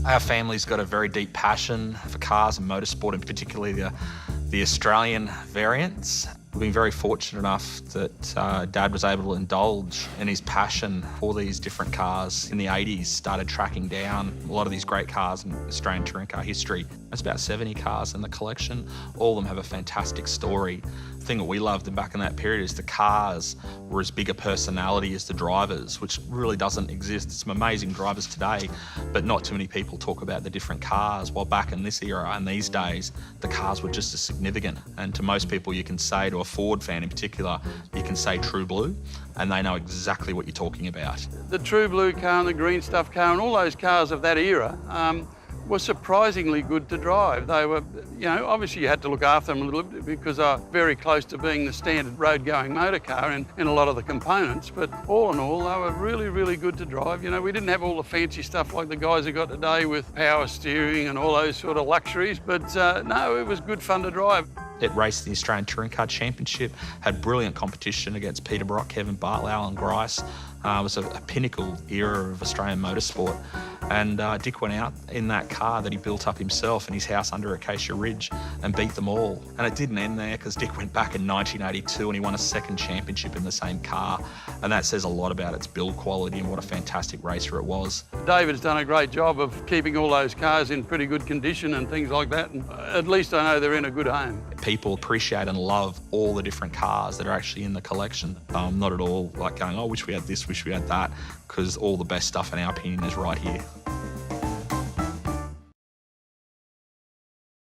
Our family's got a very deep passion for cars and motorsport, and particularly the Australian variants. We've been very fortunate enough that Dad was able to indulge in his passion for these different cars. In the 80s, started tracking down a lot of these great cars in Australian touring car history. There's about 70 cars in the collection. All of them have a fantastic story. The thing that we loved back in that period is the cars were as big a personality as the drivers, which really doesn't exist. Some amazing drivers today, but not too many people talk about the different cars. While back in this era and these days, the cars were just as significant. And to most people, you can say, to a Ford fan in particular, you can say True Blue, and they know exactly what you're talking about. The True Blue car and the Green Stuff car and all those cars of that era were surprisingly good to drive. They were, you know, obviously you had to look after them a little bit because they were very close to being the standard road-going motor car in a lot of the components, but all in all, they were really, really good to drive. You know, we didn't have all the fancy stuff like the guys have got today with power steering and all those sort of luxuries, but no, it was good fun to drive. It raced the Australian Touring Car Championship, had brilliant competition against Peter Brock, Kevin Bartlett, Alan Grice. It was a pinnacle era of Australian motorsport. And Dick went out in that car that he built up himself in his house under Acacia Ridge and beat them all. And it didn't end there because Dick went back in 1982 and he won a second championship in the same car. And that says a lot about its build quality and what a fantastic racer it was. David's done a great job of keeping all those cars in pretty good condition and things like that. And at least I know they're in a good home. People appreciate and love all the different cars that are actually in the collection. Not at all like going, oh, wish we had this, wish we had that, because all the best stuff in our opinion is right here.